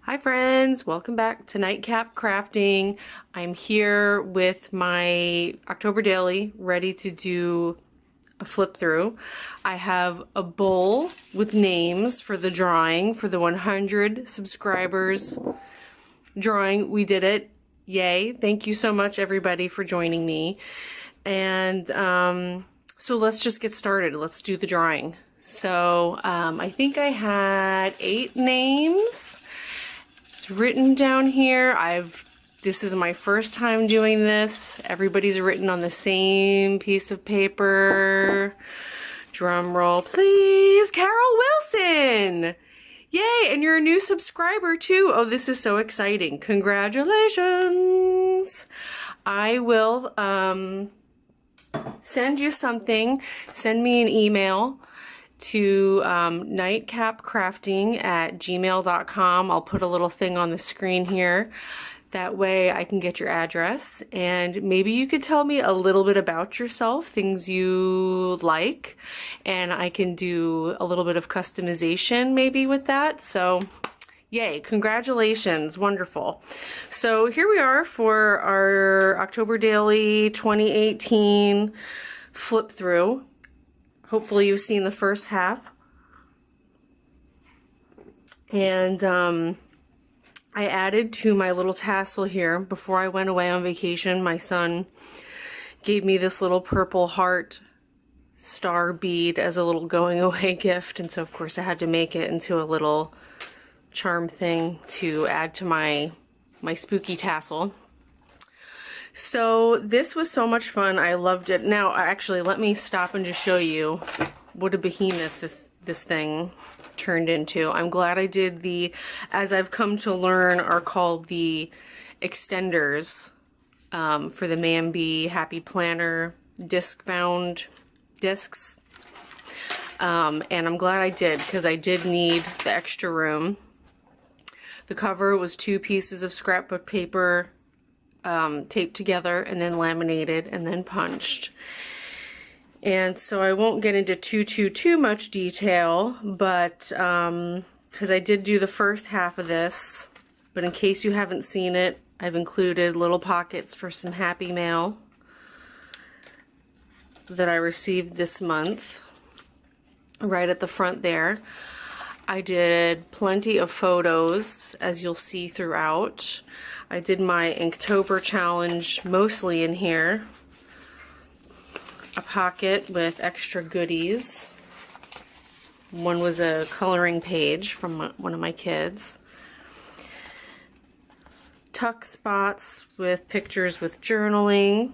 Hi friends, welcome back to Nightcap Crafting. I'm here with my October daily ready to do a flip through. I have a bowl with names for the drawing for the 100 subscribers drawing. We did it. Yay. Thank you so much everybody for joining me. And so let's just get started. Let's do the drawing. So I think I had 8 names. It's written down here. This is my first time doing this. Everybody's written on the same piece of paper. Drum roll, please. Carol Wilson! Yay, and you're a new subscriber too. Oh, this is so exciting. Congratulations. I will send you something. Send me an email to nightcapcrafting@gmail.com. I'll put a little thing on the screen here. That way I can get your address, and maybe you could tell me a little bit about yourself, things you like, and I can do a little bit of customization maybe with that. So yay, congratulations, wonderful. So here we are for our October Daily 2018 flip through. Hopefully you've seen the first half. And I added to my little tassel here, before I went away on vacation, my son gave me this little purple heart star bead as a little going away gift. And so of course I had to make it into a little charm thing to add to my spooky tassel. So this was so much fun. I loved it. Now, actually, let me stop and just show you what a behemoth this thing turned into. I'm glad I did as I've come to learn, are called the extenders for the MAMB Happy Planner disc-bound discs. And I'm glad I did, because I did need the extra room. The cover was 2 pieces of scrapbook paper, taped together and then laminated and then punched. And so I won't get into too much detail, but because I did do the first half of this, but in case you haven't seen it, I've included little pockets for some happy mail that I received this month right at the front there. I did plenty of photos, as you'll see throughout. I did my Inktober challenge mostly in here. A pocket with extra goodies. One was a coloring page from one of my kids. Tuck spots with pictures with journaling.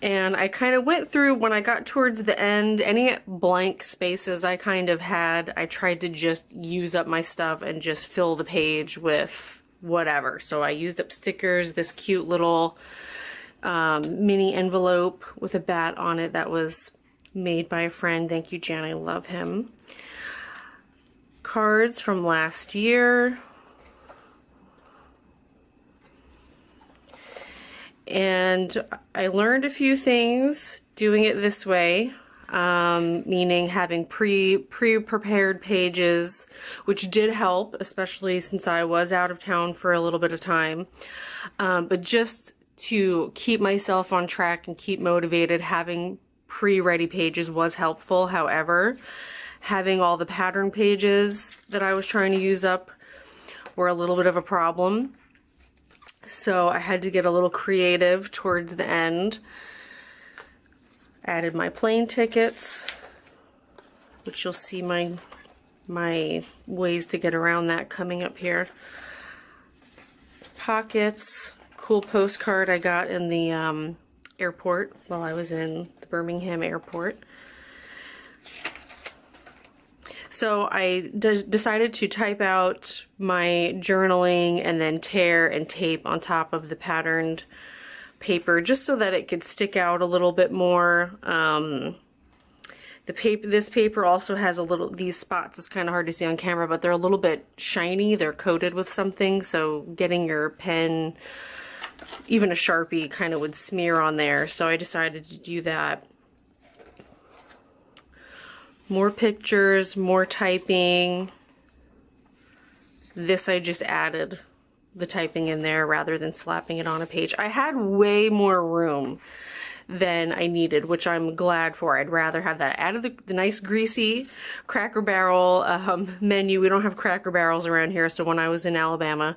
And I kind of went through, when I got towards the end, any blank spaces I kind of had, I tried to just use up my stuff and just fill the page with whatever. So I used up stickers, this cute little mini envelope with a bat on it that was made by a friend. Thank you, Jan, I love him. Cards from last year. And I learned a few things doing it this way, meaning having pre-prepared pages, which did help, especially since I was out of town for a little bit of time. But just to keep myself on track and keep motivated, having pre-ready pages was helpful. However, having all the pattern pages that I was trying to use up were a little bit of a problem. So I had to get a little creative towards the end. Added my plane tickets, which you'll see my ways to get around that coming up here. Pockets, cool postcard I got in the airport while I was in the Birmingham airport. So I decided to type out my journaling and then tear and tape on top of the patterned paper, just so that it could stick out a little bit more. This paper also has these spots, it's kind of hard to see on camera, but they're a little bit shiny. They're coated with something, so getting your pen, even a Sharpie, kind of would smear on there. So I decided to do that. More pictures, more typing. This I just added the typing in there rather than slapping it on a page. I had way more room than I needed, which I'm glad for. I'd rather have that. Added the nice greasy Cracker Barrel menu. We don't have Cracker Barrels around here, so when I was in Alabama,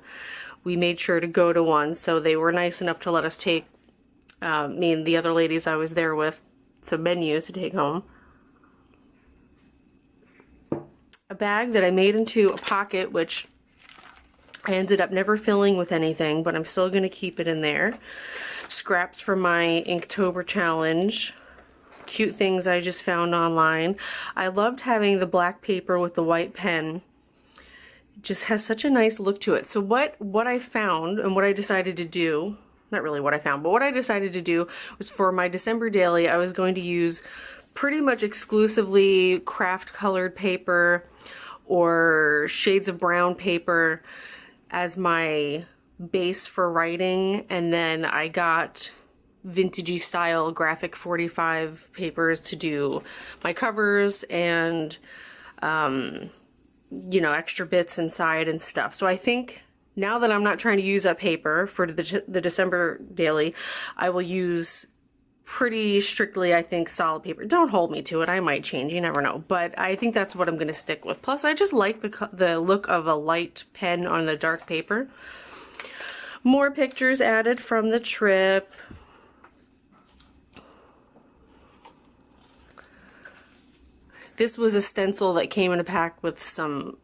we made sure to go to one. So they were nice enough to let us take, me and the other ladies I was there with, some menus to take home. A bag that I made into a pocket, which I ended up never filling with anything, but I'm still going to keep it in there. Scraps from my Inktober challenge. Cute things I just found online. I loved having the black paper with the white pen. It just has such a nice look to it. So what I found and what I decided to do, not really what I found, but what I decided to do was for my December daily, I was going to use pretty much exclusively craft colored paper or shades of brown paper as my base for writing, and then I got vintagey style graphic 45 papers to do my covers and you know, extra bits inside and stuff. So I think now that I'm not trying to use up paper for the December daily, I will use pretty strictly, I think, solid paper. Don't hold me to it. I might change. You never know. But I think that's what I'm going to stick with. Plus, I just like the look of a light pen on the dark paper. More pictures added from the trip. This was a stencil that came in a pack with some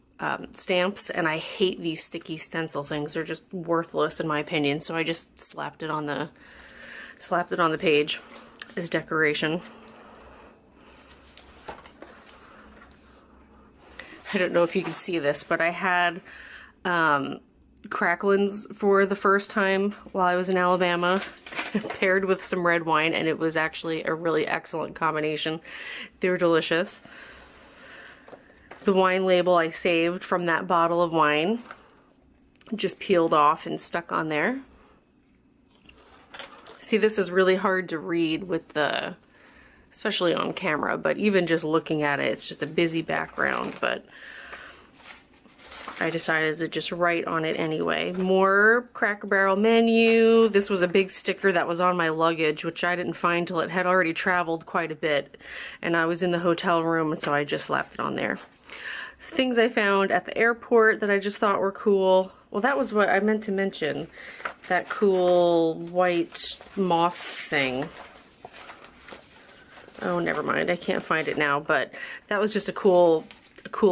stamps, and I hate these sticky stencil things. They're just worthless in my opinion. So I just slapped it on the page as decoration. I don't know if you can see this, but I had cracklins for the first time while I was in Alabama, paired with some red wine, and it was actually a really excellent combination. They were delicious. The wine label I saved from that bottle of wine, just peeled off and stuck on there. See, this is really hard to read with the, especially on camera, but even just looking at it, it's just a busy background, but I decided to just write on it anyway. More Cracker Barrel menu. This was a big sticker that was on my luggage, which I didn't find till it had already traveled quite a bit, and I was in the hotel room, so I just slapped it on there. Things I found at the airport that I just thought were cool. Well, that was what I meant to mention. That cool white moth thing. Oh, never mind. I can't find it now, but that was just a cool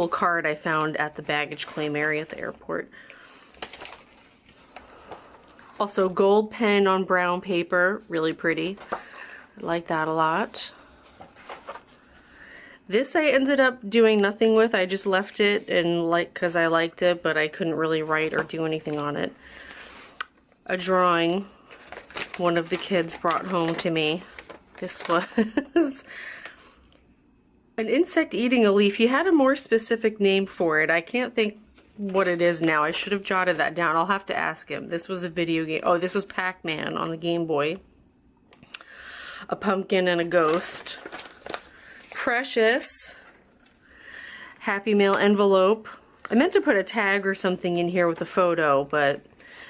card I found at the baggage claim area at the airport. Also, gold pen on brown paper. Really pretty. I like that a lot. This I ended up doing nothing with. I just left it and because I liked it, but I couldn't really write or do anything on it. A drawing one of the kids brought home to me. This was an insect eating a leaf. He had a more specific name for it. I can't think what it is now. I should have jotted that down. I'll have to ask him. This was a video game. Oh, this was Pac-Man on the Game Boy. A pumpkin and a ghost. Precious Happy Mail envelope. I meant to put a tag or something in here with a photo, but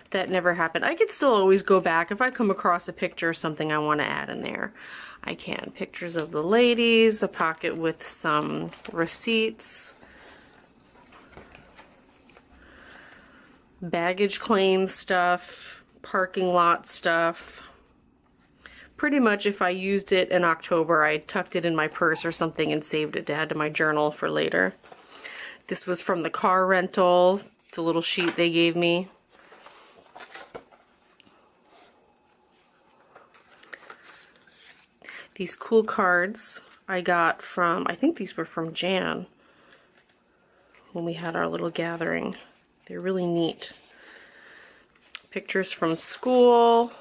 that never happened. I could still always go back if I come across a picture or something I want to add in there. I can. Pictures of the ladies, a pocket with some receipts, baggage claim stuff, parking lot stuff. Pretty much if I used it in October, I tucked it in my purse or something and saved it to add to my journal for later. This was from the car rental, the little sheet they gave me. These cool cards I got from, I think these were from Jan when we had our little gathering. They're really neat. Pictures from school.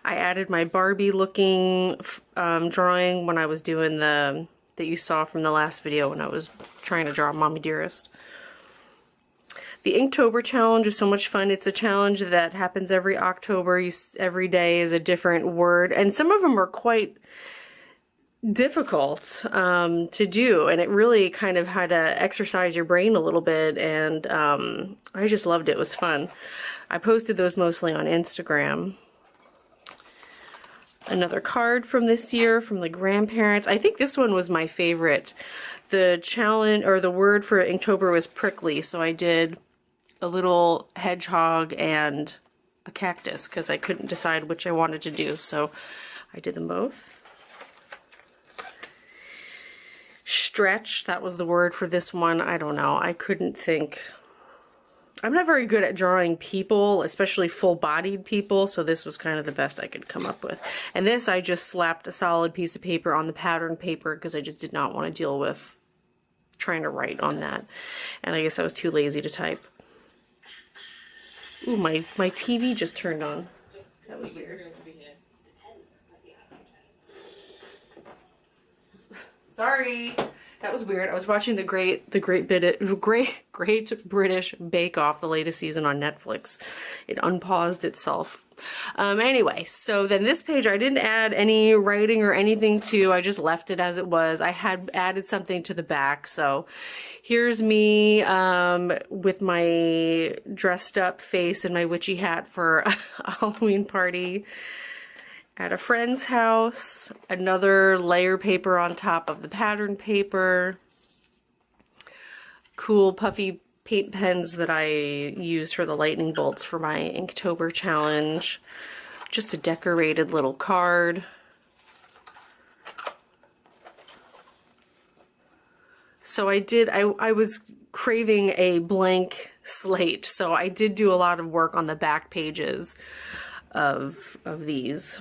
I added my Barbie looking drawing when I was doing that you saw from the last video when I was trying to draw Mommy Dearest. The Inktober challenge is so much fun. It's a challenge that happens every October. Every day is a different word, and some of them are quite difficult to do, and it really kind of had to exercise your brain a little bit, and I just loved it. It was fun. I posted those mostly on Instagram. Another card from this year from the grandparents. I think this one was my favorite. The challenge, or the word for Inktober, was prickly, so I did a little hedgehog and a cactus because I couldn't decide which I wanted to do, so I did them both. Stretch, that was the word for this one. I don't know. I couldn't think. I'm not very good at drawing people, especially full-bodied people, so this was kind of the best I could come up with. And this, I just slapped a solid piece of paper on the pattern paper because I just did not want to deal with trying to write on that. And I guess I was too lazy to type. Ooh, my TV just turned on. That was weird. Sorry. That was weird. I was watching the Great British Bake Off, the latest season on Netflix. It unpaused itself. Anyway, so then this page I didn't add any writing or anything to. I just left it as it was. I had added something to the back. So here's me with my dressed up face and my witchy hat for a Halloween party at a friend's house. Another layer paper on top of the pattern paper. Cool puffy paint pens that I used for the lightning bolts for my Inktober challenge. Just a decorated little card. So I was craving a blank slate, so I did do a lot of work on the back pages of these.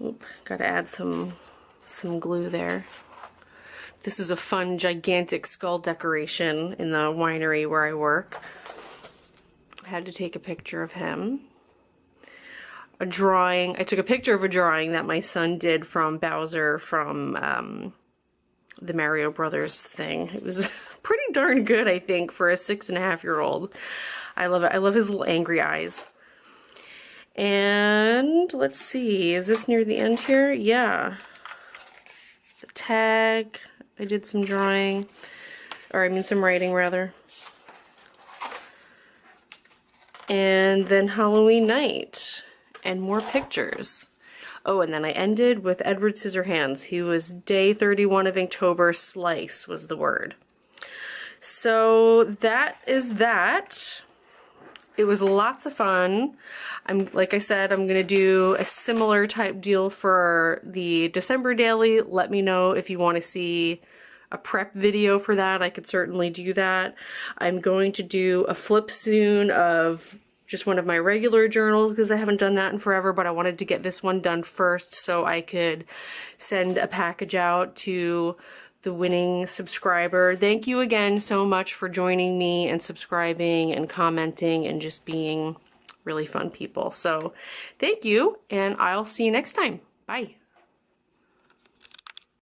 Oop, gotta add some glue there. This is a fun, gigantic skull decoration in the winery where I work. I had to take a picture of him. A drawing, I took a picture of a drawing that my son did from Bowser from the Mario Brothers thing. It was pretty darn good, I think, for a 6.5-year-old. I love it. I love his little angry eyes. And let's see, is this near the end here? Yeah. The tag, I did some drawing, or I mean some writing rather. And then Halloween night, and more pictures. Oh, and then I ended with Edward Scissorhands. He was day 31 of Inktober. Slice was the word. So that is that. It was lots of fun. Like I said, I'm gonna do a similar type deal for the December daily. Let me know if you want to see a prep video for that. I could certainly do that. I'm going to do a flip soon of just one of my regular journals because I haven't done that in forever, but I wanted to get this one done first so I could send a package out to the winning subscriber. Thank you again so much for joining me and subscribing and commenting and just being really fun people. So thank you, and I'll see you next time. Bye.